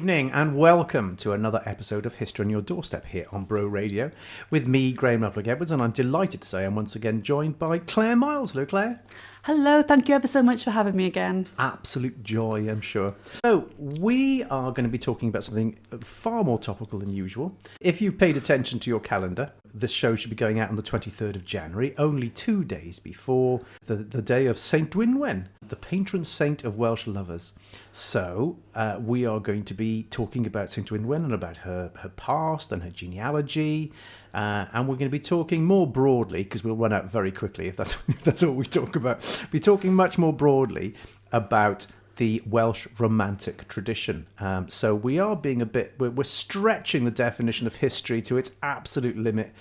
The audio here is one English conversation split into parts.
evening and welcome to another episode of History on Your Doorstep here on Bro Radio with me, Graham Loveluck-Edwards, and I'm delighted to say I'm once again joined by Claire Miles. Hello, Claire. Hello, thank you ever so much for having me again. Absolute joy, I'm sure. So, we are going to be talking about something far more topical than usual. If you've paid attention to your calendar, this show should be going out on the 23rd of January, only 2 days before the day of St Dwynwen, the patron saint of Welsh lovers. So, we are going to be talking about St Dwynwen and about her past and her genealogy. And we're going to be talking more broadly, because we'll run out very quickly if that's all we talk about. We're talking much more broadly about the Welsh romantic tradition. So we are being we're stretching the definition of history to its absolute limit.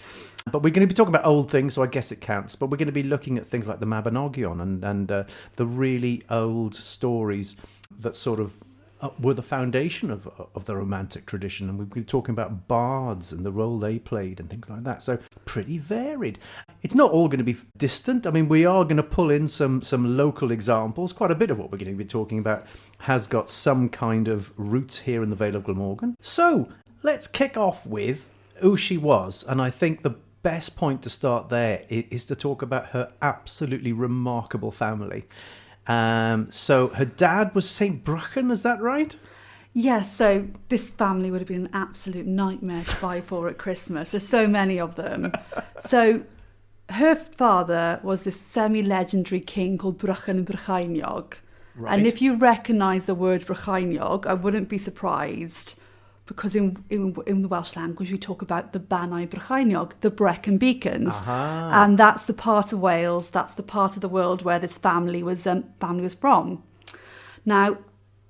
But we're going to be talking about old things, so I guess it counts. But we're going to be looking at things like the Mabinogion and the really old stories that sort of were the foundation of the romantic tradition, and we've been talking about bards and the role they played and things like that. So pretty varied. It's not all going to be distant. I mean, we are going to pull in some local examples. Quite a bit of what we're going to be talking about has got some kind of roots here in the Vale of Glamorgan. So let's kick off with who she was, and I think the best point to start there is to talk about her absolutely remarkable family. So her dad was St Brychan, is that right? Yes, so this family would have been an absolute nightmare to buy for at Christmas. There's so many of them. So her father was this semi-legendary king called Brychan and Brychainiog. Right. And if you recognise the word Brychainiog, I wouldn't be surprised, because in the Welsh language we talk about the Banau Brychainiog, the Brecon Beacons. Aha. And that's the part of Wales, that's the part of the world where this family was from. Now,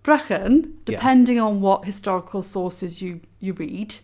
Brychan, depending on what historical sources you read,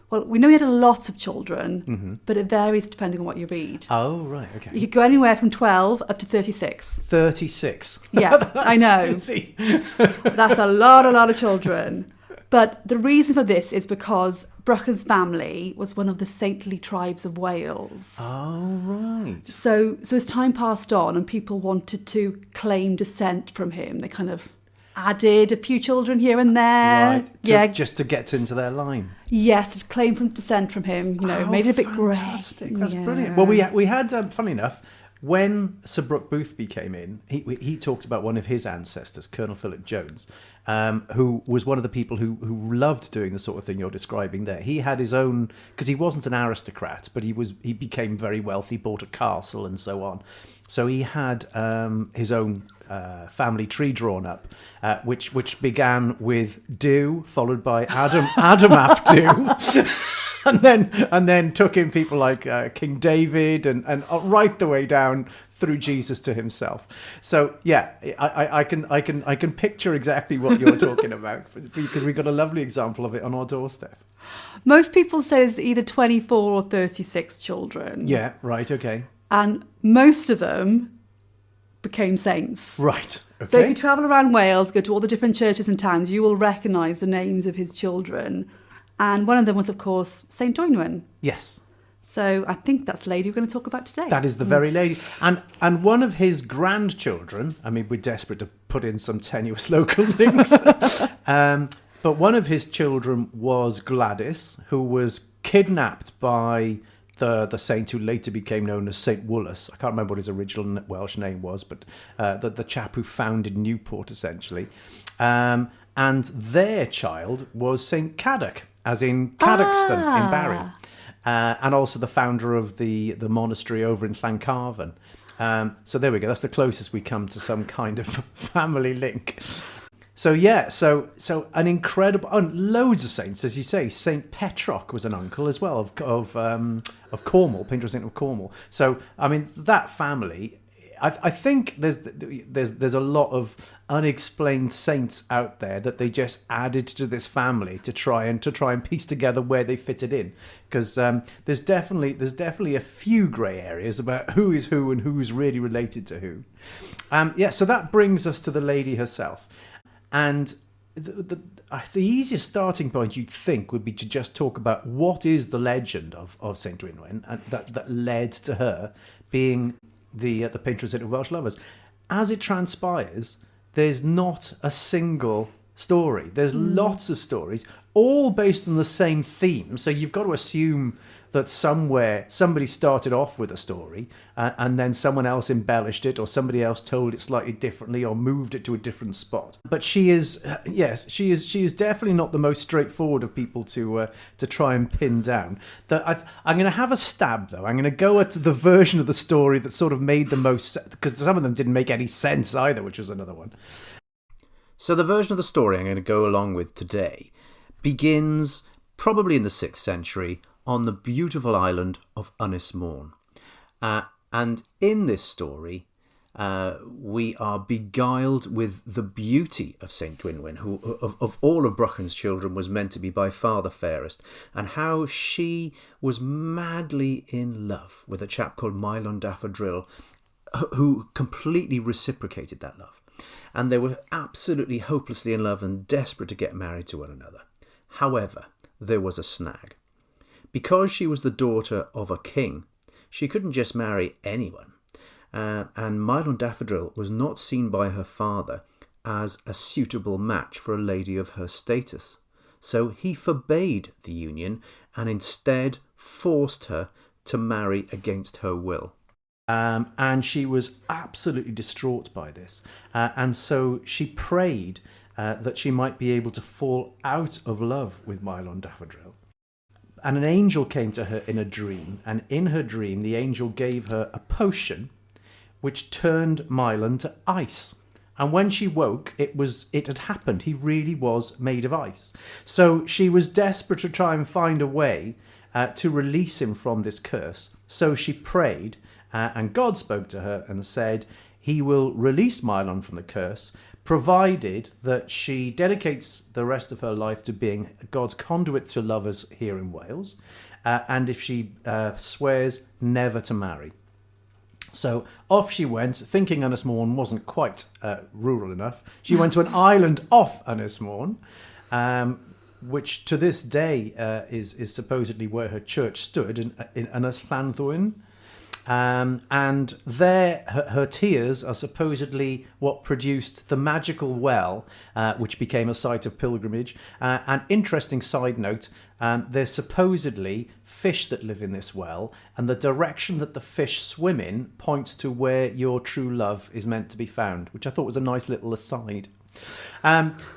well, we know he had a lot of children, but it varies depending on what you read. Oh, right, okay. You could go anywhere from 12 up to 36. 36? Yeah, I know. That's a lot of children. But the reason for this is because Brychan's family was one of the saintly tribes of Wales. Oh, right. So as time passed on and people wanted to claim descent from him, they kind of added a few children here and there. Right, just to get into their line. Yes, to claim from descent from him, made it a bit fantastic. great. That's brilliant. Well, we had funny enough, when Sir Brook Boothby came in, he talked about one of his ancestors, Colonel Philip Jones, who was one of the people who loved doing the sort of thing you're describing there. He had his own, because he wasn't an aristocrat, but he became very wealthy, bought a castle and so on. So he had his own family tree drawn up, which began with Dew, followed by Adam ap Dew. And then took in people like King David and right the way down through Jesus to himself. So yeah, I can picture exactly what you're talking about, because we've got a lovely example of it on our doorstep. Most people say it's either 24 or 36 children. Yeah, right, okay. And most of them became saints. Right, okay. So if you travel around Wales, go to all the different churches and towns, you will recognise the names of his children. And one of them was, of course, St Dwynwen. Yes. So I think that's the lady we're going to talk about today. That is the very lady. And one of his grandchildren, I mean, we're desperate to put in some tenuous local links, but one of his children was Gwladys, who was kidnapped by the saint who later became known as St Gwladys. I can't remember what his original Welsh name was, but the chap who founded Newport, essentially. And their child was St Cadoc, as in Cadoxton in Barry, and also the founder of the monastery over in Llancarfan. So there we go. That's the closest we come to some kind of family link. So yeah, so an incredible, loads of saints, as you say. St Petroc was an uncle as well of Cornwall, patron saint of Cornwall. So I mean, that family. I think there's a lot of unexplained saints out there that they just added to this family to try and piece together where they fitted in, because there's definitely a few grey areas about who is who and who's really related to who. So that brings us to the lady herself, and the easiest starting point you'd think would be to just talk about what is the legend of St Dwynwen, and that led to her being the patron saint of Welsh lovers. As it transpires, there's not a single story. There's lots of stories, all based on the same theme. So you've got to assume that somewhere somebody started off with a story and then someone else embellished it, or somebody else told it slightly differently or moved it to a different spot. But she is definitely not the most straightforward of people to try and pin down. I'm going to have a stab, though. I'm going to go at the version of the story that sort of made the most, because some of them didn't make any sense either, which was another one. So the version of the story I'm going to go along with today begins probably in the 6th century on the beautiful island of Ynys Môn. And in this story, we are beguiled with the beauty of St Dwynwen, who of all of Brychan's children was meant to be by far the fairest, and how she was madly in love with a chap called Maelon Daffodril, who completely reciprocated that love. And they were absolutely hopelessly in love and desperate to get married to one another. However, there was a snag. Because she was the daughter of a king, she couldn't just marry anyone. And Maelon Daffodril was not seen by her father as a suitable match for a lady of her status. So he forbade the union and instead forced her to marry against her will. And she was absolutely distraught by this. And so she prayed that she might be able to fall out of love with Maelon Daffodril. And an angel came to her in a dream, and in her dream the angel gave her a potion which turned Maelon to ice. And when she woke, it had happened. He really was made of ice. So she was desperate to try and find a way to release him from this curse. So she prayed, and God spoke to her and said, he will release Maelon from the curse, provided that she dedicates the rest of her life to being God's conduit to lovers here in Wales, and if she swears never to marry. So off she went, thinking Ynys Môn wasn't quite rural enough. She went to an island off Ynys Môn, which to this day is supposedly where her church stood, in Ynys Llanddwyn. And there, her tears are supposedly what produced the magical well, which became a site of pilgrimage. An interesting side note, there's supposedly fish that live in this well, and the direction that the fish swim in points to where your true love is meant to be found, which I thought was a nice little aside.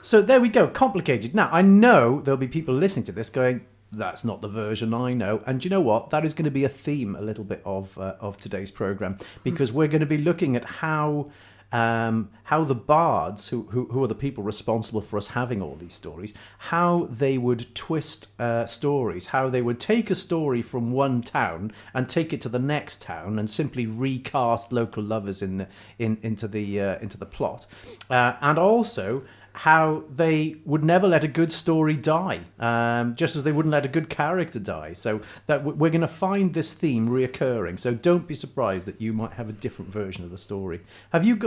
So there we go, complicated. Now, I know there'll be people listening to this going, that's not the version I know. And you know what? That is going to be a theme a little bit of today's programme, because we're going to be looking at how the bards, who are the people responsible for us having all these stories, how they would twist stories, how they would take a story from one town and take it to the next town and simply recast local lovers into the plot, and also how they would never let a good story die, just as they wouldn't let a good character die. So that we're going to find this theme reoccurring. So don't be surprised that you might have a different version of the story. Have you?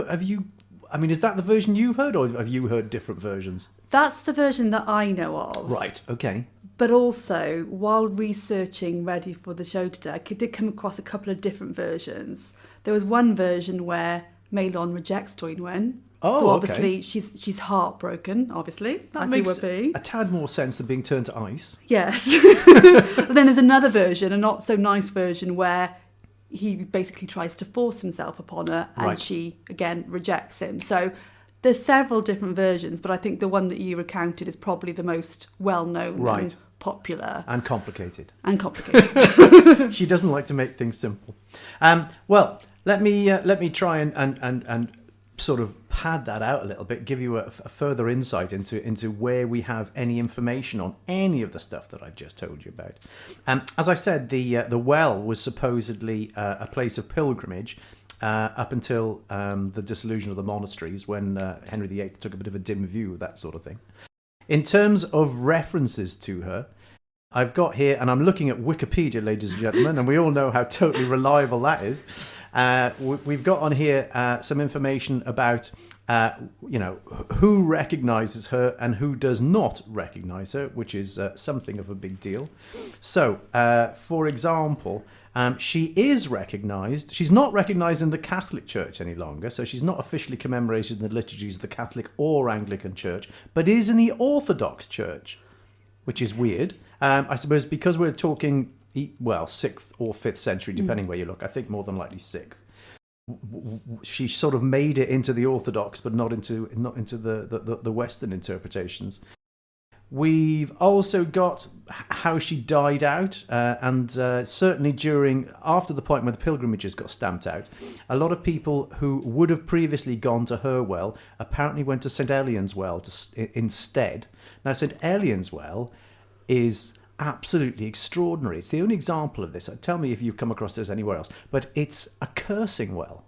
I mean, is that the version you've heard, or have you heard different versions? That's the version that I know of. Right. Okay. But also, while researching ready for the show today, I did come across a couple of different versions. There was one version where Maelon rejects Dwynwen. Oh, so obviously okay. she's heartbroken, obviously, that as makes he would be. A tad more sense than being turned to ice. Yes. But then there's another version, a not so nice version, where he basically tries to force himself upon her, and right. She, again, rejects him. So there's several different versions, but I think the one that you recounted is probably the most well-known right. and popular. And complicated. She doesn't like to make things simple. Well, let me try and sort of pad that out a little bit, give you a further insight into where we have any information on any of the stuff that I've just told you about. As I said, the well was supposedly a place of pilgrimage up until the dissolution of the monasteries, when Henry VIII took a bit of a dim view of that sort of thing. In terms of references to her, I've got here, and I'm looking at Wikipedia, ladies and gentlemen, and we all know how totally reliable that is. We've got on here some information about who recognises her and who does not recognise her, which is something of a big deal. So, for example, she is recognised. She's not recognised in the Catholic Church any longer, so she's not officially commemorated in the liturgies of the Catholic or Anglican Church, but is in the Orthodox Church, which is weird. I suppose because we're talking, 6th or 5th century, depending where you look. I think more than likely 6th. She sort of made it into the Orthodox, but not into the Western interpretations. We've also got how she died out, and certainly after the point when the pilgrimages got stamped out, a lot of people who would have previously gone to her well apparently went to St Elian's Well instead. Now, St Elian's Well is absolutely extraordinary. It's the only example of this. Tell me if you've come across this anywhere else. But it's a cursing well.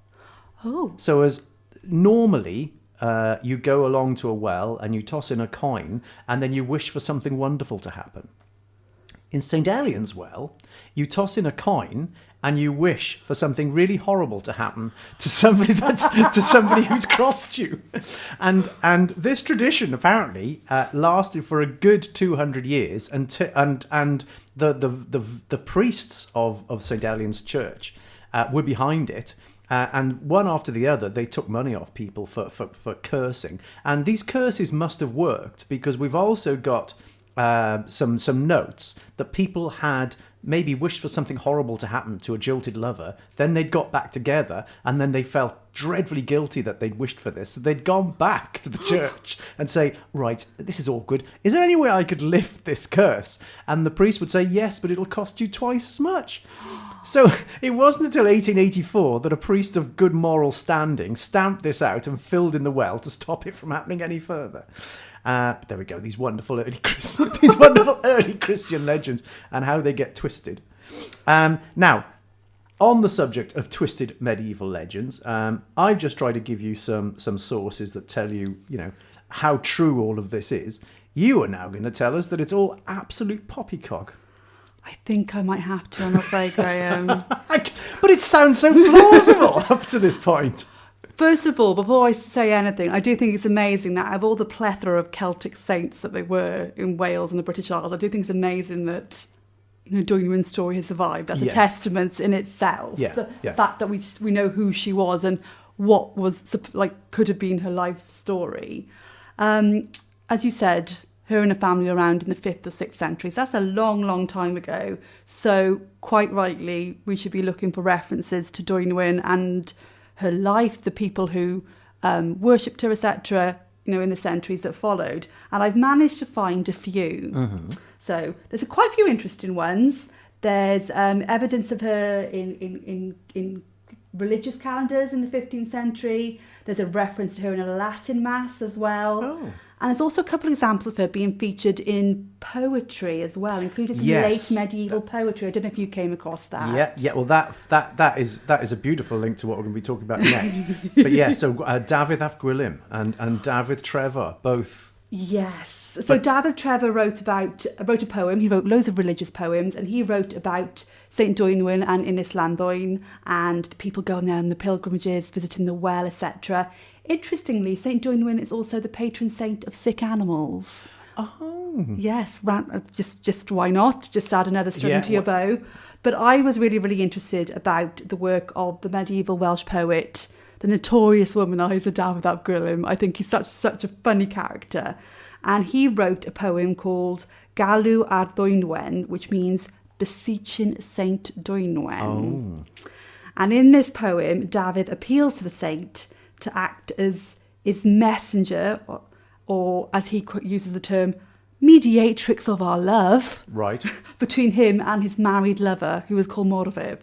Oh. So as normally you go along to a well and you toss in a coin and then you wish for something wonderful to happen. In St Elian's Well, you toss in a coin and you wish for something really horrible to happen to somebody who's crossed you. And this tradition apparently lasted for a good 200 years, and the priests of St Elian's Church were behind it. And one after the other, they took money off people for cursing. And these curses must have worked, because we've also got some notes that people had maybe wished for something horrible to happen to a jilted lover, then they'd got back together, and then they felt dreadfully guilty that they'd wished for this. So they'd gone back to the church and say, right, this is awkward. Is there any way I could lift this curse? And the priest would say, yes, but it'll cost you twice as much. So it wasn't until 1884 that a priest of good moral standing stamped this out and filled in the well to stop it from happening any further. But there we go, these wonderful early Christian legends and how they get twisted. Now, on the subject of twisted medieval legends, I've just tried to give you some sources that tell you, how true all of this is. You are now going to tell us that it's all absolute poppycock. I think I might have to, I'm afraid, Graham. But it sounds so plausible up to this point. First of all, before I say anything, I do think it's amazing that out of all the plethora of Celtic saints that there were in Wales and the British Isles, I do think it's amazing that Dwynwen's story has survived. That's a testament in itself. The fact that we know who she was and what was could have been her life story. As you said, her and her family around in the 5th or 6th centuries. That's a long, long time ago. So quite rightly, we should be looking for references to Dwynwen and her life, the people who worshipped her, etc., in the centuries that followed. And I've managed to find a few. Mm-hmm. So there's quite a few interesting ones. There's evidence of her in religious calendars in the 15th century. There's a reference to her in a Latin mass as well. Oh. And there's also a couple of examples of her being featured in poetry as well, including some late medieval poetry. I don't know if you came across that. Yeah. Well, that is a beautiful link to what we're going to be talking about next. But yeah, so Dafydd ap Gwilym and Dafydd Trevor, both. Yes. So Dafydd Trevor wrote a poem. He wrote loads of religious poems, and he wrote about St Dwynwen and Ynys Llanddwyn and the people going there on the pilgrimages, visiting the well, etc. Interestingly, St Dwynwen is also the patron saint of sick animals. Oh. Yes, just why not? Just add another string to your bow. But I was really, really interested about the work of the medieval Welsh poet, the notorious womanizer Dafydd ap Gwilym. I think he's such a funny character. And he wrote a poem called Galw ar Dwynwen, which means beseeching St Dwynwen. Oh. And in this poem, Dafydd appeals to the saint to act as his messenger, or as he uses the term, mediatrix of our love, right, between him and his married lover, who was called Morfydd.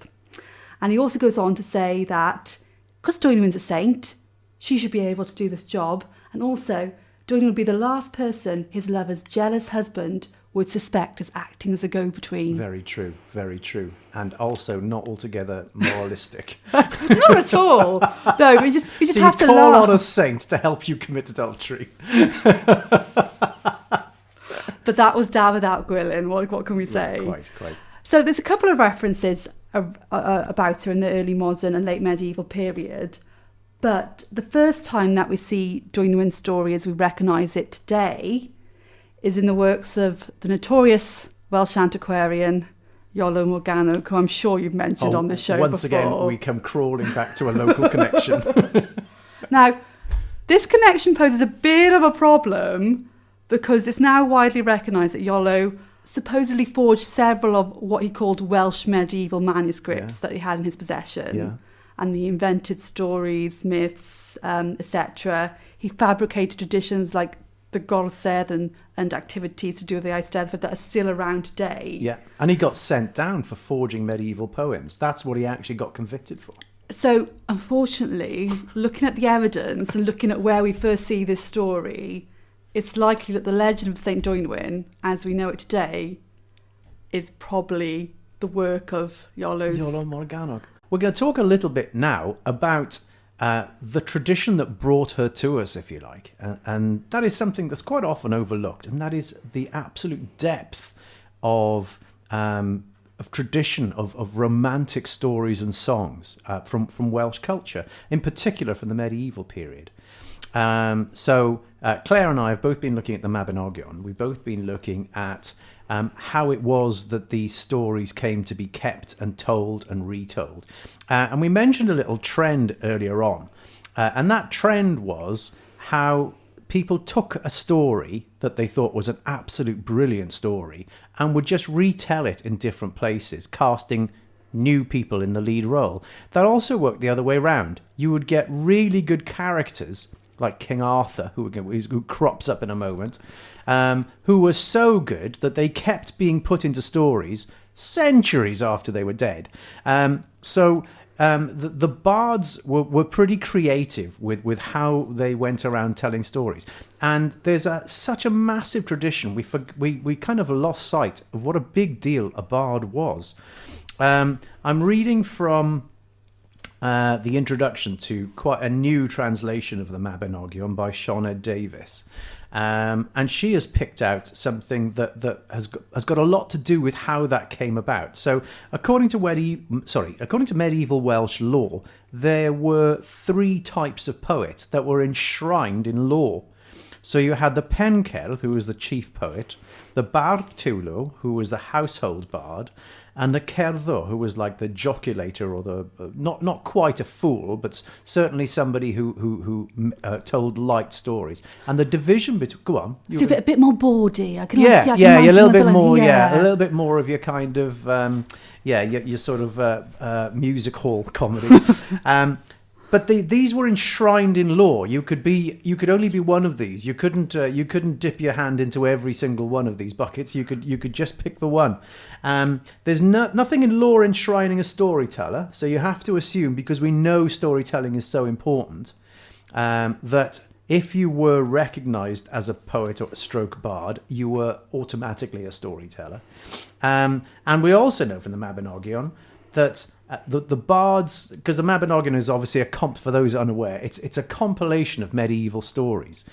And he also goes on to say that because Dwynwen's a saint, she should be able to do this job, and also Dwynwen would be the last person his lover's jealous husband would suspect as acting as a go-between. Very true, very true. And also not altogether moralistic. Not at all. No, we just so have to call laugh. on a saint to help you commit adultery. But that was Dafydd ap Gwilym. What can we say? Quite. So there's a couple of references about her in the early modern and late medieval period. But the first time that we see Dwynwen's story as we recognise it today is in the works of the notorious Welsh antiquarian Iolo Morgannwg, who I'm sure you've mentioned on the show once before. Again, we come crawling back to a local connection. Now, this connection poses a bit of a problem because it's now widely recognised that Iolo supposedly forged several of what he called Welsh medieval manuscripts that he had in his possession. Yeah. And he invented stories, myths, etc. He fabricated traditions like the gorsedd and activities to do with the Eisteddfod that are still around today. Yeah, and he got sent down for forging medieval poems. That's what he actually got convicted for. So, unfortunately, looking at the evidence and looking at where we first see this story, it's likely that the legend of St Dwynwen, as we know it today, is probably the work of Iolo Morgannwg. We're going to talk a little bit now about the tradition that brought her to us, if you like. And that is something that's quite often overlooked, and that is the absolute depth of tradition, of romantic stories and songs from Welsh culture, in particular from the medieval period. So Claire and I have both been looking at the Mabinogion. We've both been looking at how it was that these stories came to be kept and told and retold. And we mentioned a little trend earlier on. And that trend was how people took a story that they thought was an absolute brilliant story and would just retell it in different places, casting new people in the lead role. That also worked the other way around. You would get really good characters like King Arthur, who crops up in a moment, who were so good that they kept being put into stories centuries after they were dead. So the bards were pretty creative with how they went around telling stories. And there's such a massive tradition. We kind of lost sight of what a big deal a bard was. I'm reading from the introduction to quite a new translation of the Mabinogion by Sioned Davies. And she has picked out something that has got a lot to do with how that came about. So according to medieval Welsh law, there were 3 types of poet that were enshrined in law. So you had the pencerdd, who was the chief poet, the bard tiwlo, who was the household bard, and the cerddor, who was like the joculator, or the not quite a fool, but certainly somebody who told light stories. And the division between So a bit more bawdy. A little bit more. A little bit more of your kind of your sort of music hall comedy. But these were enshrined in law. You could only be one of these. You couldn't dip your hand into every single one of these buckets. You could just pick the one. There's nothing in law enshrining a storyteller. So you have to assume, because we know storytelling is so important, that if you were recognised as a poet or a stroke bard, you were automatically a storyteller. And we also know from the Mabinogion that the bards, because the Mabinogion is obviously for those unaware, it's a compilation of medieval stories.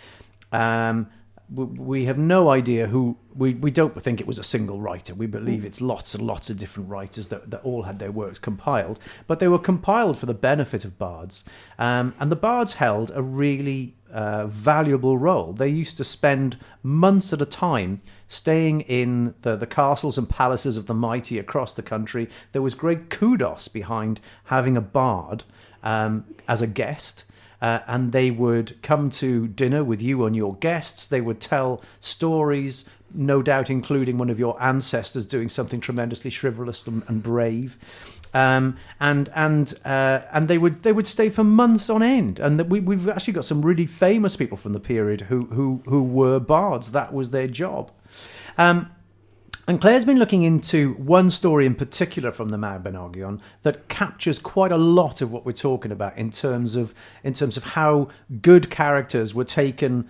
We have no idea who, we don't think it was a single writer. We believe it's lots and lots of different writers that all had their works compiled, but they were compiled for the benefit of bards. And the bards held a really valuable role. They used to spend months at a time staying in the castles and palaces of the mighty across the country. There was great kudos behind having a bard as a guest. And they would come to dinner with you and your guests. They would tell stories, no doubt including one of your ancestors doing something tremendously chivalrous and brave. And they would stay for months on end. And we've actually got some really famous people from the period who were bards. That was their job. And Claire's been looking into one story in particular from the Mabinogion that captures quite a lot of what we're talking about in terms of how good characters were taken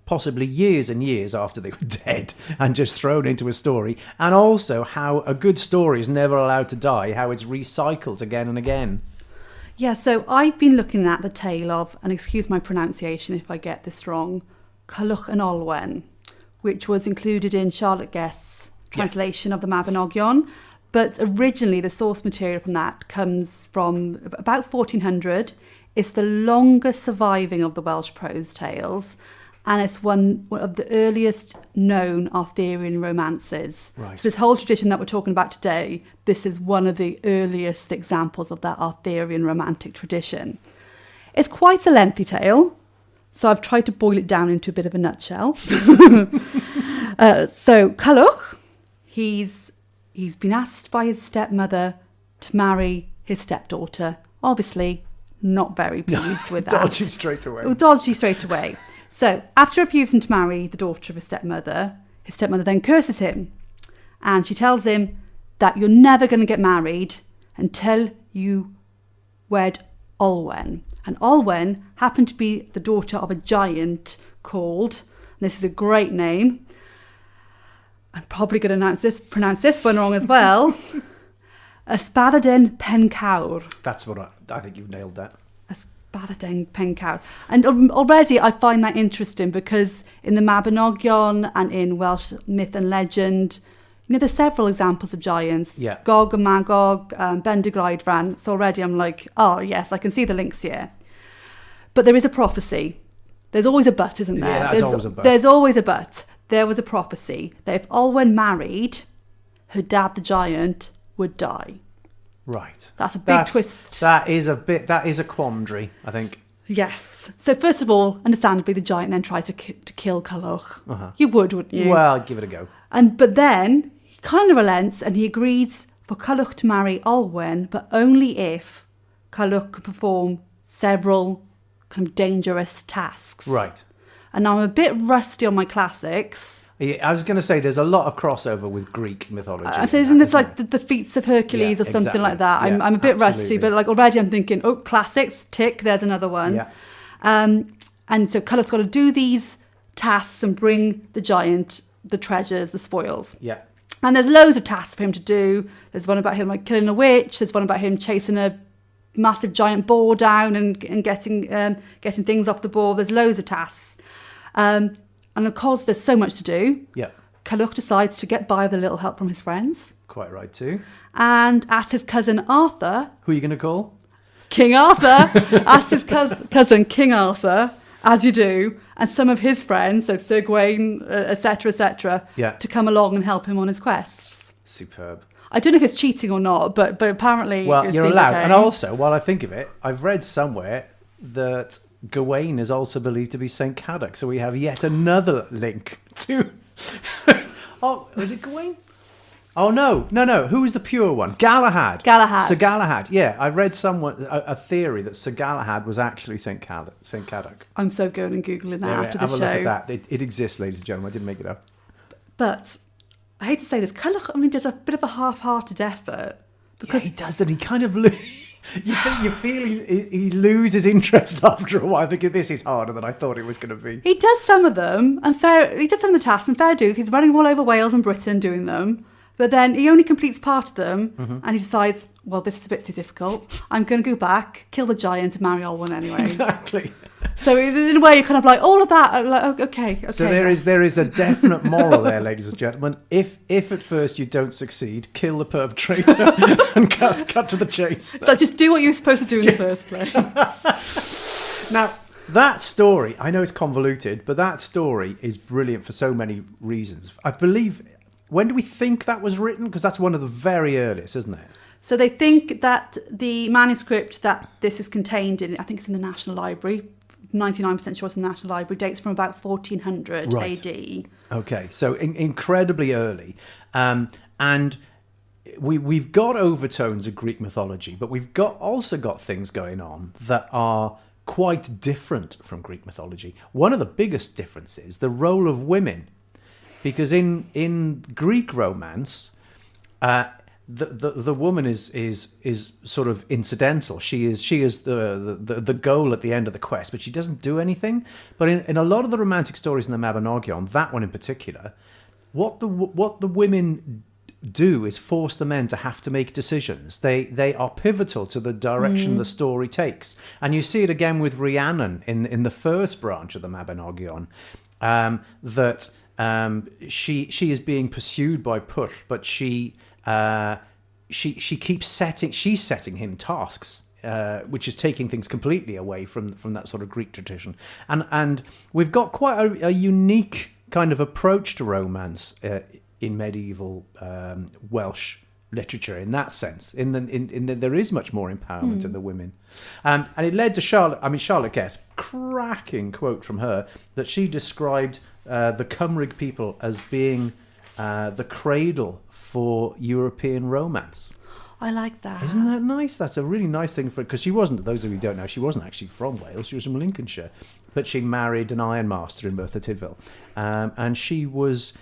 possibly years and years after they were dead and just thrown into a story, and also how a good story is never allowed to die, how it's recycled again and again. Yeah, so I've been looking at the tale of, and excuse my pronunciation if I get this wrong, Culhwch and Olwen, which was included in Charlotte Guest's translation of the Mabinogion. But originally, the source material from that comes from about 1400. It's the longest surviving of the Welsh prose tales, and it's one of the earliest known Arthurian romances. Right. So this whole tradition that we're talking about today, this is one of the earliest examples of that Arthurian romantic tradition. It's quite a lengthy tale, so I've tried to boil it down into a bit of a nutshell. So Colhuwch, he's been asked by his stepmother to marry his stepdaughter. Obviously, not very pleased with that. Dodgy straight away. Dodgy straight away. So, after refusing to marry the daughter of his stepmother then curses him. And she tells him that you're never going to get married until you wed Olwen. And Olwen happened to be the daughter of a giant called, and this is a great name, I'm probably going to pronounce this one wrong as well, Ysbaddaden Pencawr. That's what I think you've nailed that. Ysbaddaden Pencawr. And already I find that interesting because in the Mabinogion and in Welsh myth and legend, there's several examples of giants. Yeah. Gog and Magog, Ydfa. So already I'm like, oh yes, I can see the links here. But there is a prophecy. There's always a but, isn't there? Yeah, always a but. There's always a but. There was a prophecy that if Olwen married, her dad, the giant, would die. Right. That's a big twist. That is a quandary, I think. Yes. So first of all, understandably, the giant then tries to kill Culhwch. Uh-huh. You would, wouldn't you? Well, give it a go. But then he kind of relents and he agrees for Culhwch to marry Olwen, but only if Culhwch could perform several kind of dangerous tasks. Right. And now I'm a bit rusty on my classics. Yeah, I was going to say there's a lot of crossover with Greek mythology. So isn't this like the feats of Hercules or something exactly. like that? Yeah, I'm a bit absolutely. rusty, but like already I'm thinking, oh, classics, tick, there's another one. Yeah. And so Culhwch's got to do these tasks and bring the giant the treasures, the spoils. Yeah. And there's loads of tasks for him to do. There's one about him like killing a witch. There's one about him chasing a massive giant boar down and getting things off the boar. There's loads of tasks. And of course, there's so much to do. Yeah. Culhwch decides to get by with a little help from his friends. Quite right too. And asks his cousin Arthur... Who are you going to call? King Arthur. Asks his cousin King Arthur, as you do, and some of his friends, so Sir Gawain, etc., Yeah. to come along and help him on his quests. Superb. I don't know if it's cheating or not, but apparently... Well, it you're seemed allowed. okay. And also, while I think of it, I've read somewhere that Gawain is also believed to be St Cadoc, so we have yet another link to... Oh, is it Gawain? Oh, no. Who was the pure one? Galahad. Sir Galahad. Yeah, I read a theory that Sir Galahad was actually St Cadoc. I'm so going and Googling that after the have show. a look at that. It exists, ladies and gentlemen. I didn't make it up. But I hate to say this, Culhwch, does a bit of a half-hearted effort. Because Yeah, he does, and he kind of... You feel he loses interest after a while. Thinking this is harder than I thought it was going to be. he does some of them, he does some of the tasks, and fair dues. He's running all over Wales and Britain doing them. But then he only completes part of them, and he decides, well, this is a bit too difficult. I'm going to go back, kill the giant, and marry Olwen anyway. Exactly. So in a way, you're kind of like, all of that, like, okay. So there is a definite moral there, ladies and gentlemen. If at first you don't succeed, kill the perpetrator and cut to the chase. So just do what you were supposed to do in the first place. Now, that story, I know it's convoluted, but that story is brilliant for so many reasons. I believe, when do we think that was written? Because that's one of the very earliest, isn't it? So they think that the manuscript that this is contained in, I think it's in the National Library, 99% sure it's in the National Library, dates from about 1400 Right. AD. Okay, so incredibly early. And we've got overtones of Greek mythology, but we've also got things going on that are quite different from Greek mythology. One of the biggest differences, the role of women. Because in Greek romance, the woman is sort of incidental. She is the goal at the end of the quest, but she doesn't do anything. But in a lot of the romantic stories in the Mabinogion, that one in particular, what the women do is force the men to have to make decisions. They are pivotal to the direction the story takes, and you see it again with Rhiannon in the first branch of the Mabinogion, that she is being pursued by Pwll, but she she's setting him tasks, which is taking things completely away from that sort of Greek tradition. And we've got quite a unique kind of approach to romance in medieval Welsh literature in that sense. In the there is much more empowerment of the women, and it led to Charlotte Guest, cracking quote from her that she described the Cymric people as being the cradle for European romance. I like that. Isn't that nice? That's a really nice thing for, because she wasn't, those of you who don't know, she wasn't actually from Wales. She was from Lincolnshire, but she married an ironmaster in Merthyr Tydfil, and she was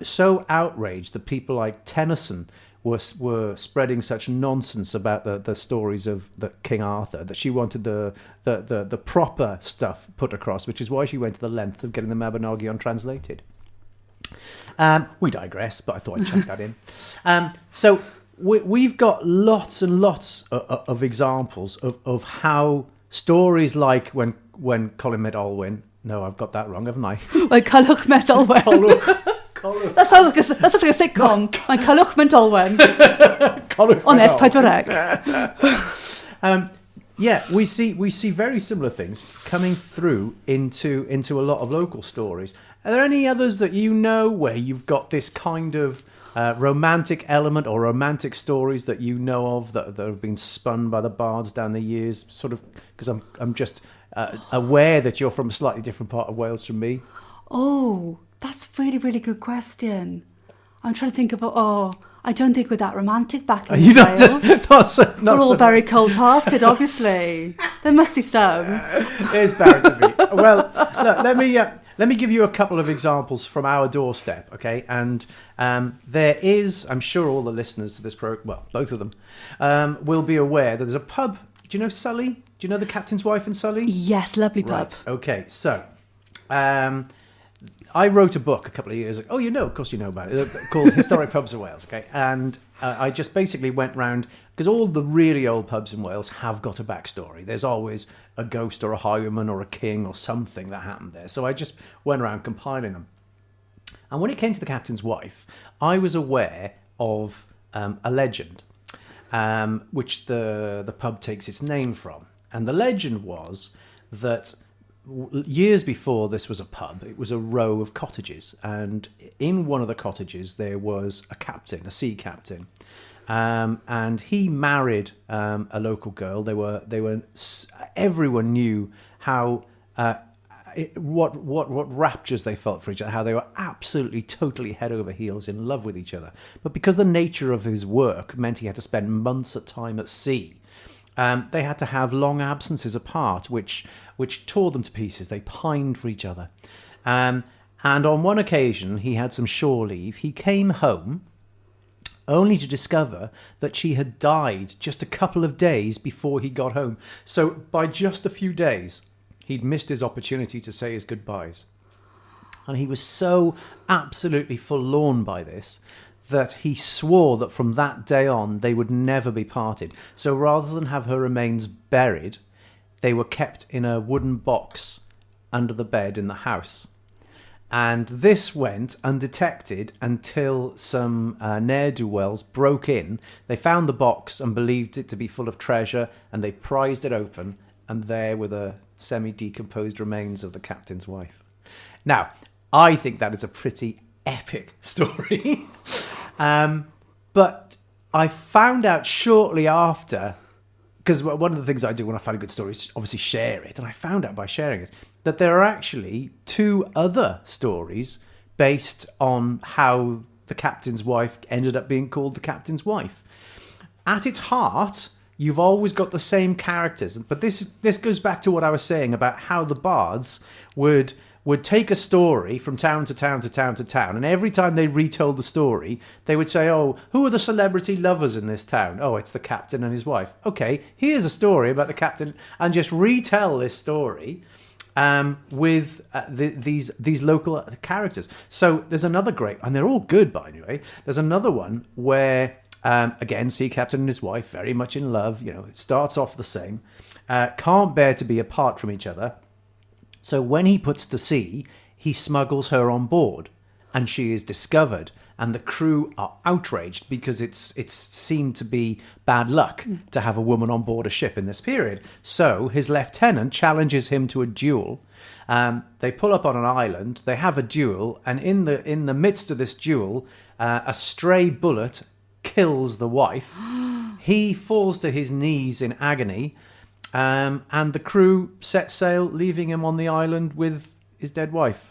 so outraged that people like Tennyson were spreading such nonsense about the stories of the King Arthur that she wanted the proper stuff put across, which is why she went to the length of getting the Mabinogion translated. We digress, but I thought I'd chuck that in. So we've got lots and lots of examples of how stories like when Colin met Olwen. No, I've got that wrong, haven't I? When Culhwch met Olwen. Colhuwch. That sounds like a sitcom. When Culhwch met Olwen. On S4C. Yeah, we see very similar things coming through into a lot of local stories. Are there any others that you know where you've got this kind of romantic element or romantic stories that you know of that have been spun by the bards down the years? Sort of, because I'm just aware that you're from a slightly different part of Wales from me. Oh, that's a really, really good question. I'm trying to think of I don't think we're that romantic back in Wales. We're all very cold-hearted, obviously. There must be some. There's bound to be. Well, look, let me give you a couple of examples from our doorstep, okay? And there is, I'm sure all the listeners to this program, well, both of them, will be aware that there's a pub. Do you know Sully? Do you know the Captain's Wife in Sully? Yes, lovely pub. Right. Okay, so I wrote a book a couple of years ago. Oh, of course you know about it, called Historic Pubs of Wales, okay? And I just basically went round, because all the really old pubs in Wales have got a backstory. There's always a ghost or a highwayman or a king or something that happened there. So I just went around compiling them. And when it came to the Captain's Wife, I was aware of a legend, which the pub takes its name from. And the legend was that years before this was a pub, it was a row of cottages, and in one of the cottages there was a captain, a sea captain, and he married a local girl. They were everyone knew how what raptures they felt for each other, how they were absolutely totally head over heels in love with each other. But because the nature of his work meant he had to spend months at time at sea, they had to have long absences apart, which tore them to pieces. They pined for each other. And on one occasion, he had some shore leave. He came home only to discover that she had died just a couple of days before he got home. So by just a few days, he'd missed his opportunity to say his goodbyes. And he was so absolutely forlorn by this that he swore that from that day on, they would never be parted. So rather than have her remains buried, they were kept in a wooden box under the bed in the house. And this went undetected until some ne'er-do-wells broke in. They found the box and believed it to be full of treasure, and they prized it open, and there were the semi-decomposed remains of the captain's wife. Now, I think that is a pretty epic story. But I found out shortly after, because one of the things I do when I find a good story is obviously share it, and I found out by sharing it that there are actually two other stories based on how the captain's wife ended up being called the captain's wife. At its heart, you've always got the same characters, but this goes back to what I was saying about how the bards would take a story from town to town to town to town, and every time they retold the story, they would say, oh, who are the celebrity lovers in this town? Oh, it's the captain and his wife. Okay, here's a story about the captain, and just retell this story with these local characters. So there's another great, and they're all good, by the way. There's another one where, again, sea captain and his wife, very much in love, it starts off the same, can't bear to be apart from each other. So when he puts to sea, he smuggles her on board, and she is discovered. and the crew are outraged because it's seen to be bad luck to have a woman on board a ship in this period. So his lieutenant challenges him to a duel. They pull up on an island, they have a duel, and in the midst of this duel, a stray bullet kills the wife. He falls to his knees in agony, and the crew set sail, leaving him on the island with his dead wife.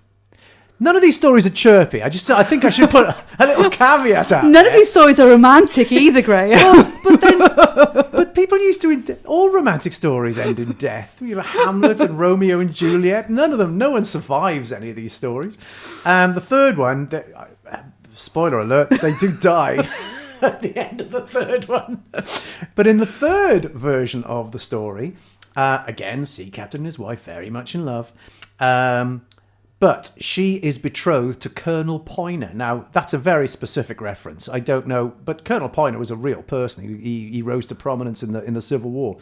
None of these stories are chirpy. I think I should put a little caveat out. None of these stories are romantic either, Graham. But people used to. All romantic stories end in death. You know, Hamlet and Romeo and Juliet. None of them. No one survives any of these stories. The third one. Spoiler alert: they do die at the end of the third one. But in the third version of the story, again, sea captain and his wife very much in love. But she is betrothed to Colonel Poyner. Now, that's a very specific reference. I don't know, but Colonel Poyner was a real person. He rose to prominence in the Civil War.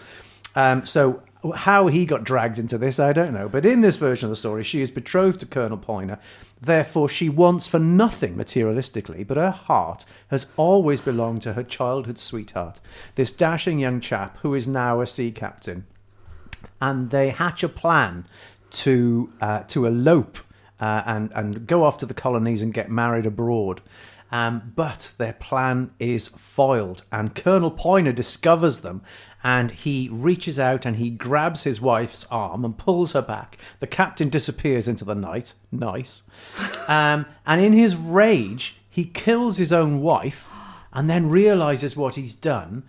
So how he got dragged into this, I don't know. But in this version of the story, she is betrothed to Colonel Poyner. Therefore, she wants for nothing materialistically, but her heart has always belonged to her childhood sweetheart, this dashing young chap who is now a sea captain. And they hatch a plan to elope and go off to the colonies and get married abroad. But their plan is foiled, and Colonel Poyner discovers them, and he reaches out and he grabs his wife's arm and pulls her back. The captain disappears into the night. Nice. And in his rage, he kills his own wife and then realizes what he's done,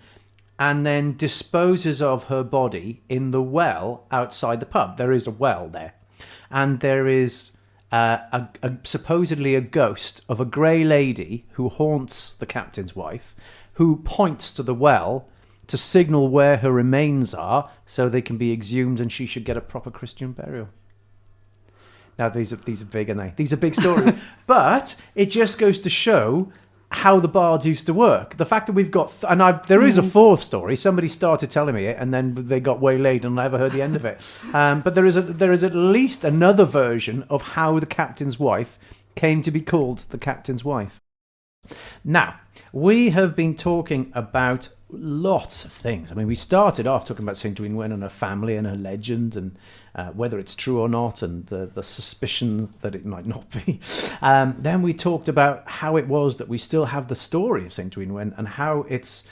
and then disposes of her body in the well outside the pub. There is a well there. And there is supposedly a ghost of a grey lady who haunts the captain's wife, who points to the well to signal where her remains are so they can be exhumed and she should get a proper Christian burial. Now, these are big, aren't they? These are big stories. But it just goes to show how the bards used to work. The fact that we've got... there is a fourth story. Somebody started telling me it, and then they got waylaid and I never heard the end of it. But there is at least another version of how the captain's wife came to be called the captain's wife. Now, we have been talking about lots of things. I mean, we started off talking about St Dwynwen and her family and her legend, and whether it's true or not, and the suspicion that it might not be. Then we talked about how it was that we still have the story of St Dwynwen, and how it's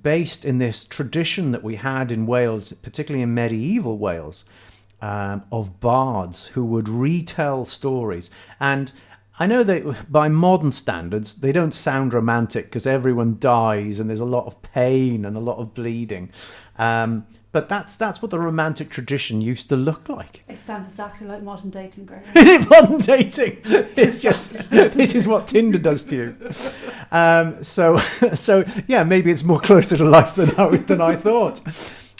based in this tradition that we had in Wales, particularly in medieval Wales, of bards who would retell stories. And I know that by modern standards, they don't sound romantic because everyone dies and there's a lot of pain and a lot of bleeding. But that's what the romantic tradition used to look like. It sounds exactly like modern dating, Graham. Modern dating. It's just, this is what Tinder does to you. So yeah, maybe it's more closer to life than I thought.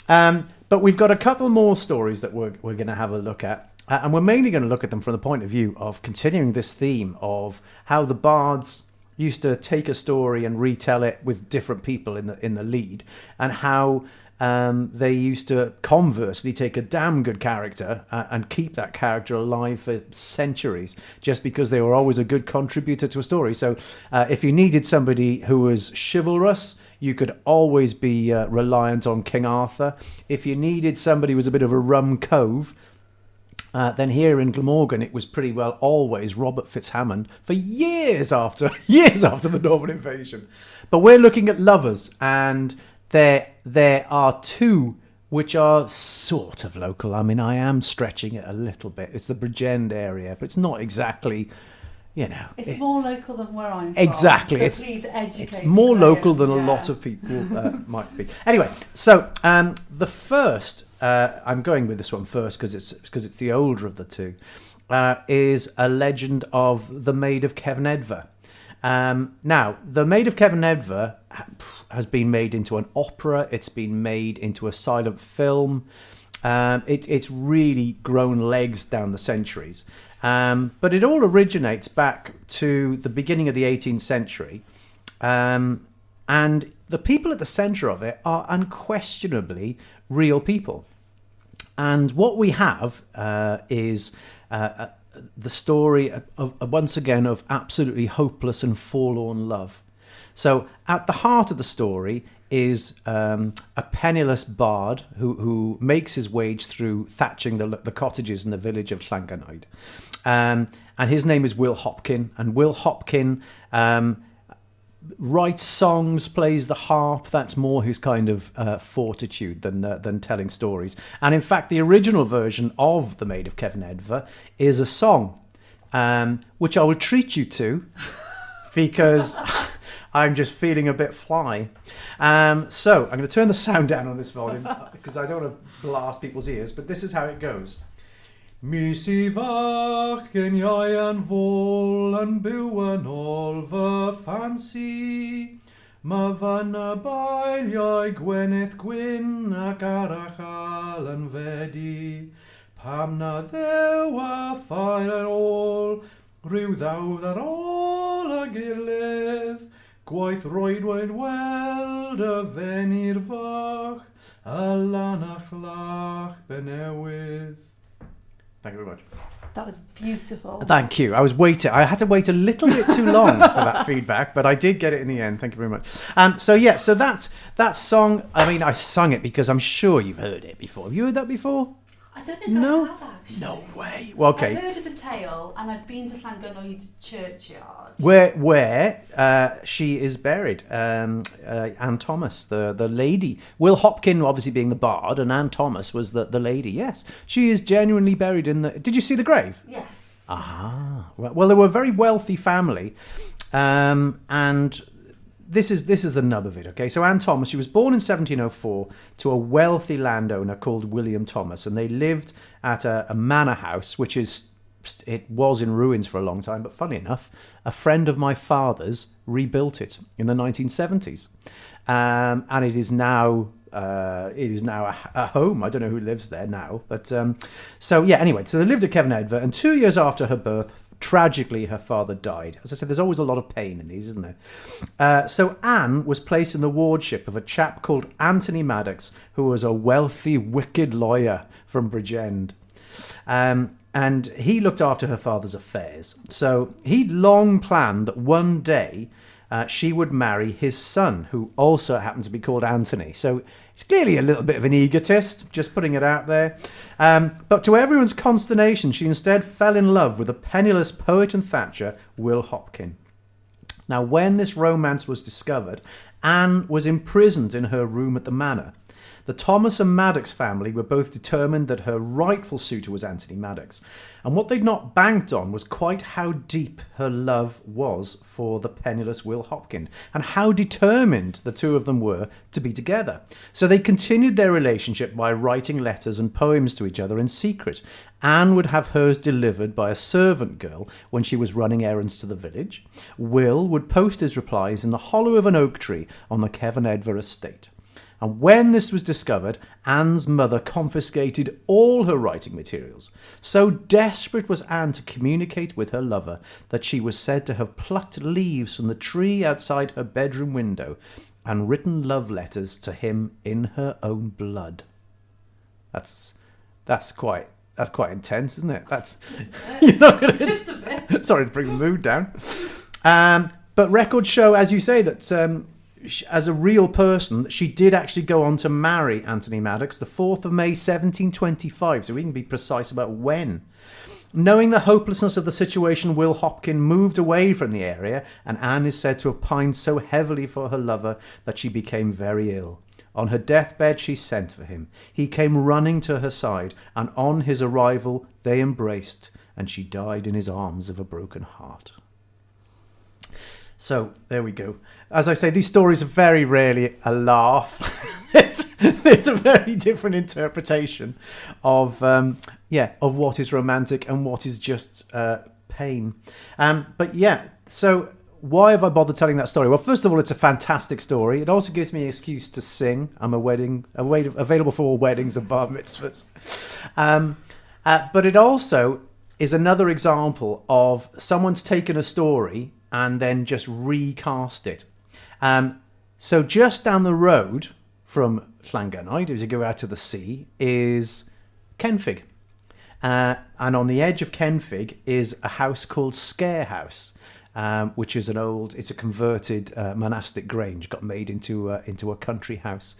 But we've got a couple more stories that we're going to have a look at. And we're mainly going to look at them from the point of view of continuing this theme of how the bards used to take a story and retell it with different people in the lead, and how they used to conversely take a damn good character and keep that character alive for centuries, just because they were always a good contributor to a story. So if you needed somebody who was chivalrous, you could always be reliant on King Arthur. If you needed somebody who was a bit of a rum cove, then here in Glamorgan, it was pretty well always Robert Fitzhammond for years after the Norman invasion. But we're looking at lovers, and there are two which are sort of local. I mean, I am stretching it a little bit. It's the Bridgend area, but it's not exactly, It's more local than where I'm exactly. from. So please educate It's more me, local than Graham. a lot of people might be. Anyway, so the first, I'm going with this one first because it's the older of the two, is a legend of the Maid of Ydfa. Now, the Maid of Ydfa has been made into an opera. It's been made into a silent film. It's really grown legs down the centuries. But it all originates back to the beginning of the 18th century. And the people at the centre of it are unquestionably real people. And what we have is the story once again of absolutely hopeless and forlorn love. So at the heart of the story is a penniless bard who makes his wage through thatching the cottages in the village of Llancarfan. And his name is Will Hopkin. And Will Hopkin writes songs, plays the harp. That's more his kind of fortitude than telling stories. And in fact, the original version of The Maid of Ydfa is a song, which I will treat you to because I'm just feeling a bit fly. So I'm going to turn the sound down on this volume because I don't want to blast people's ears, but this is how it goes. Mis I fach gen iau an fôl yn byw yn ôl fy ffansi. Ma fan y bailiau gwenith gwyn ac arachal yn fedi. Pam na ddew a ffair ar ôl, rhyw ddawdd ar ôl a gilydd. Gwaith roedwaid weld y fenir fach, a lan a chlach benewydd. Thank you very much. That was beautiful. Thank you. I had to wait a little bit too long for that feedback, but I did get it in the end. Thank you very much. So that song, I mean, I sung it because I'm sure you've heard it before. Have you heard that before? I don't think I have, actually. No way. Well, okay. I've heard of the tale, and I've been to Llancarfan churchyard. Where she is buried. Anne Thomas, the lady. Will Hopkin, obviously being the bard, and Anne Thomas was the lady. Yes, she is genuinely buried in the... Did you see the grave? Yes. Ah. Well, they were a very wealthy family. And... This is the nub of it, okay? So Anne Thomas, she was born in 1704 to a wealthy landowner called William Thomas, and they lived at a manor house, it was in ruins for a long time, but funny enough, a friend of my father's rebuilt it in the 1970s. And it is now a home. I don't know who lives there now, but anyway, so they lived at Ydfa, and 2 years after her birth, tragically, her father died. As I said, there's always a lot of pain in these, isn't there? So Anne was placed in the wardship of a chap called Anthony Maddox, who was a wealthy, wicked lawyer from Bridgend. And he looked after her father's affairs. So he'd long planned that one day she would marry his son, who also happened to be called Anthony. So he's clearly a little bit of an egotist, just putting it out there. But to everyone's consternation, she instead fell in love with a penniless poet and thatcher, Will Hopkin. Now, when this romance was discovered, Anne was imprisoned in her room at the manor. The Thomas and Maddox family were both determined that her rightful suitor was Anthony Maddox. And what they'd not banked on was quite how deep her love was for the penniless Will Hopkin, and how determined the two of them were to be together. So they continued their relationship by writing letters and poems to each other in secret. Anne would have hers delivered by a servant girl when she was running errands to the village. Will would post his replies in the hollow of an oak tree on the Cefn estate. And when this was discovered, Anne's mother confiscated all her writing materials. So desperate was Anne to communicate with her lover that she was said to have plucked leaves from the tree outside her bedroom window and written love letters to him in her own blood. That's quite intense, isn't it? That's Just a bit. Sorry to bring the mood down. But records show, as you say, that as a real person, she did actually go on to marry Anthony Maddox the 4th of May 1725, so we can be precise about when. Knowing the hopelessness of the situation, Will Hopkin moved away from the area, and Anne is said to have pined so heavily for her lover that she became very ill. On her deathbed, she sent for him. He came running to her side, and on his arrival, they embraced, and she died in his arms of a broken heart. So, there we go. As I say, these stories are very rarely a laugh. There's a very different interpretation of what is romantic and what is just pain. So why have I bothered telling that story? Well, first of all, it's a fantastic story. It also gives me an excuse to sing. I'm available for all weddings and bar mitzvahs. But it also is another example of someone's taken a story and then just recast it. So just down the road from Llancarfan, as you go out to the sea, is Cenfig. And on the edge of Kenfig is a house called Sker House, which is it's a converted monastic grange, got made into a country house.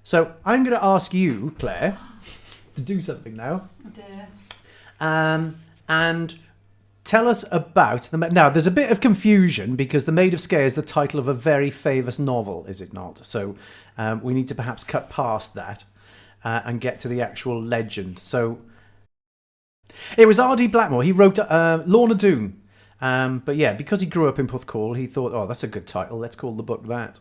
So I'm going to ask you, Claire, to do something now. Oh dear. And tell us about now. There's a bit of confusion because the Maid of Sker is the title of a very famous novel, is it not? So we need to perhaps cut past that and get to the actual legend. So it was R.D. Blackmore. He wrote Lorna Doone. But yeah, because he grew up in Porthcawl, he thought, oh, that's a good title. Let's call the book that.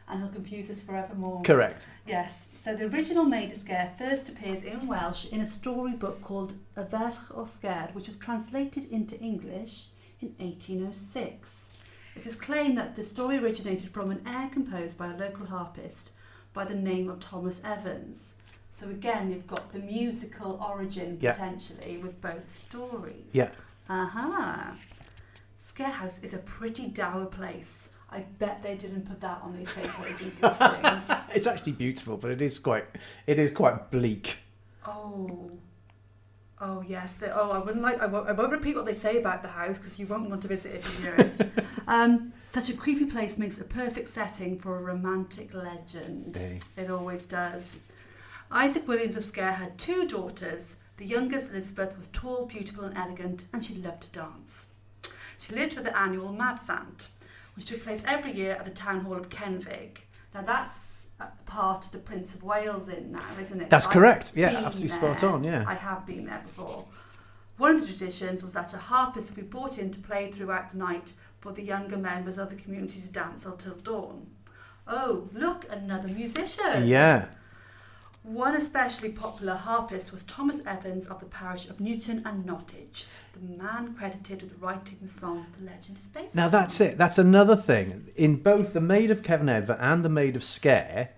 And he'll confuse us forevermore. Correct. Yes. So the original Maid of Sker first appears in Welsh in a storybook called Y Ferch o Sker, which was translated into English in 1806. It is claimed that the story originated from an air composed by a local harpist by the name of Thomas Evans. So again, you've got the musical origin potentially with both stories. Yeah. Aha. Sker House is a pretty dour place. I bet they didn't put that on the estate agents' listings. It's actually beautiful, but it is quite bleak. Oh yes. I won't repeat what they say about the house because you won't want to visit if you hear it. Such a creepy place makes a perfect setting for a romantic legend. Hey. It always does. Isaac Williams of Sker had 2 daughters. The youngest, Elizabeth, was tall, beautiful and elegant, and she loved to dance. She lived for the annual Mabsant, which took place every year at the town hall of Kenfig. Now that's part of the Prince of Wales Inn now, isn't it? That's correct. Yeah, been absolutely there. spot on. Yeah. I have been there before. One of the traditions was that a harpist would be brought in to play throughout the night for the younger members of the community to dance until dawn. Oh, look, another musician. Yeah. One especially popular harpist was Thomas Evans of the parish of Newton and Nottage, the man credited with writing the song The Legend is Based Now on. that's it. That's another thing. In both the Maid of Ydfa and the Maid of Sker,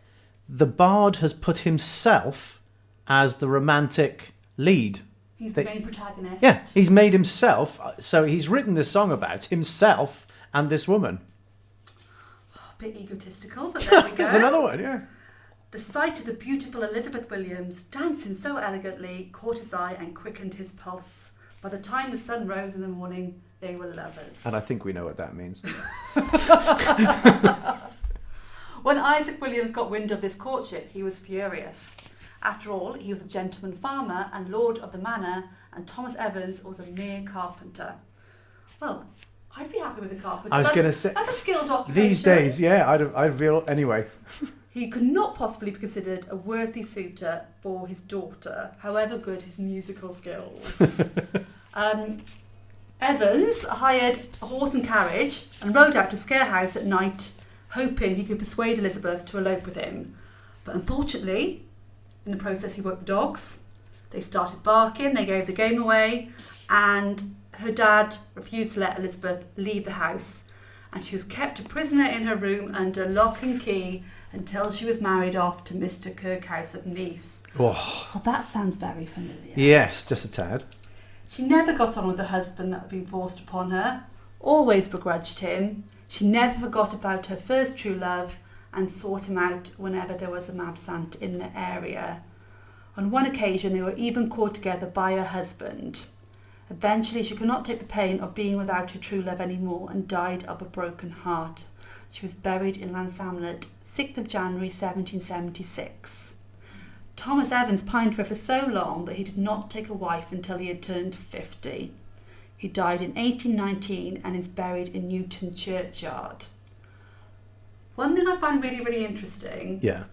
the bard has put himself as the romantic lead. He's the main protagonist. Yeah, he's made himself. So he's written this song about himself and this woman. A bit egotistical, but there we go. There's another one, yeah. The sight of the beautiful Elizabeth Williams dancing so elegantly caught his eye and quickened his pulse. By the time the sun rose in the morning, they were lovers. And I think we know what that means. When Isaac Williams got wind of this courtship, he was furious. After all, he was a gentleman farmer and lord of the manor, and Thomas Evans was a mere carpenter. Well, I'd be happy with a carpenter. I was going to say, that's a skilled occupation. these days, yeah, I'd feel anyway. He could not possibly be considered a worthy suitor for his daughter, however good his musical skills. Evans hired a horse and carriage and rode out to Sker House at night, hoping he could persuade Elizabeth to elope with him. But unfortunately, in the process he woke the dogs. They started barking, they gave the game away, and her dad refused to let Elizabeth leave the house. And she was kept a prisoner in her room under lock and key until she was married off to Mr. Kirkhouse of Neath. Oh. Well, that sounds very familiar. Yes, just a tad. She never got on with the husband that had been forced upon her, always begrudged him. She never forgot about her first true love and sought him out whenever there was a Mabsant in the area. On one occasion, they were even caught together by her husband. Eventually, she could not take the pain of being without her true love anymore and died of a broken heart. She was buried in Llansamlet, 6th of January 1776. Thomas Evans pined for her for so long that he did not take a wife until he had turned 50. He died in 1819 and is buried in Newton Churchyard. One thing I find really, really interesting, Yeah.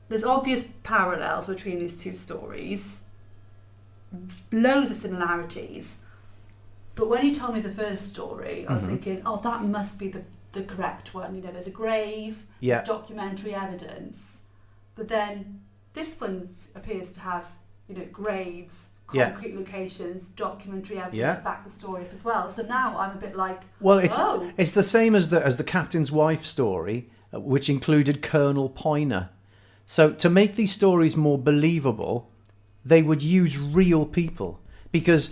there's obvious parallels between these two stories, loads of similarities, but when you told me the first story, I was thinking, oh, that must be the correct one. You know, there's a grave, documentary evidence, but then this one appears to have, you know, graves, concrete locations, documentary evidence to back the story up as well. So now I'm a bit like, well, it's the same as the captain's wife story, which included Colonel Poyner. So to make these stories more believable, they would use real people, because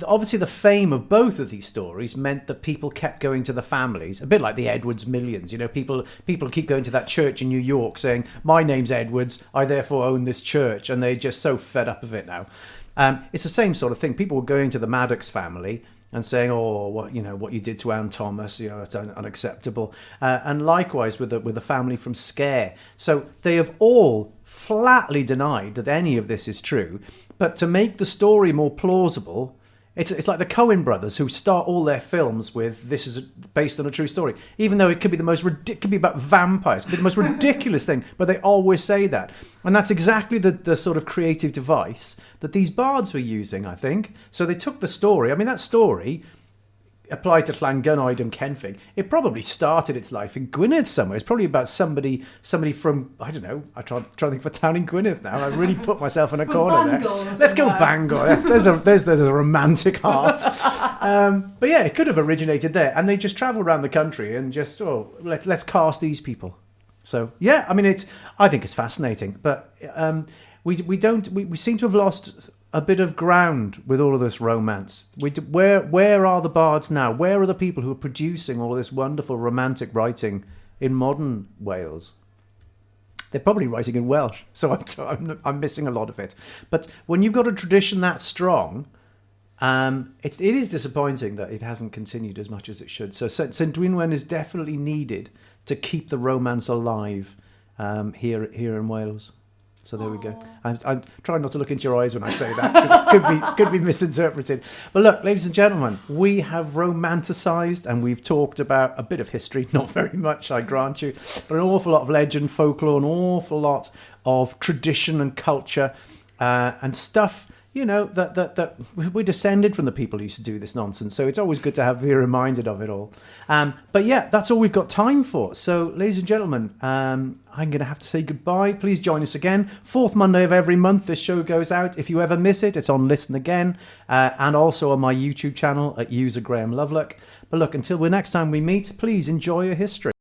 obviously the fame of both of these stories meant that people kept going to the families, a bit like the Edwards millions. You know, people keep going to that church in New York saying, my name's Edwards, I therefore own this church, and they're just so fed up of it now. It's the same sort of thing. People were going to the Maddox family and saying, "Oh, what you did to Anne Thomas, it's unacceptable." And likewise with the family from Sker. So they have all flatly denied that any of this is true. But to make the story more plausible, it's like the Coen brothers who start all their films with "this is based on a true story," even though it could be could be about vampires, it could be the most ridiculous thing, but they always say that. And that's exactly the sort of creative device that these bards were using, I think. So they took the story. I mean, that story applied to Llancarfan and Kenfig. It probably started its life in Gwynedd somewhere. It's probably about somebody from, I don't know, I try to think of a town in Gwynedd now. I really put myself in a corner there. Let's go Bangor. There's a romantic heart. But yeah, it could have originated there. And they just travel around the country and just, let's cast these people. So yeah, I mean, I think it's fascinating. But we seem to have lost a bit of ground with all of this romance. Where are the bards now? Where are the people who are producing all of this wonderful romantic writing in modern Wales? They're probably writing in Welsh, so I'm missing a lot of it. But when you've got a tradition that strong, it is disappointing that it hasn't continued as much as it should. So St Dwynwen is definitely needed to keep the romance alive here in Wales. So there we go. I'm trying not to look into your eyes when I say that, because it could be misinterpreted. But look, ladies and gentlemen, we have romanticised and we've talked about a bit of history, not very much, I grant you, but an awful lot of legend, folklore, an awful lot of tradition and culture and stuff, that we're descended from the people who used to do this nonsense. So it's always good to be reminded of it all. But yeah, that's all we've got time for. So, ladies and gentlemen, I'm going to have to say goodbye. Please join us again. 4th Monday of every month, this show goes out. If you ever miss it, it's on Listen Again, and also on my YouTube channel at user Graham Loveluck. But look, until next time we meet, please enjoy your history.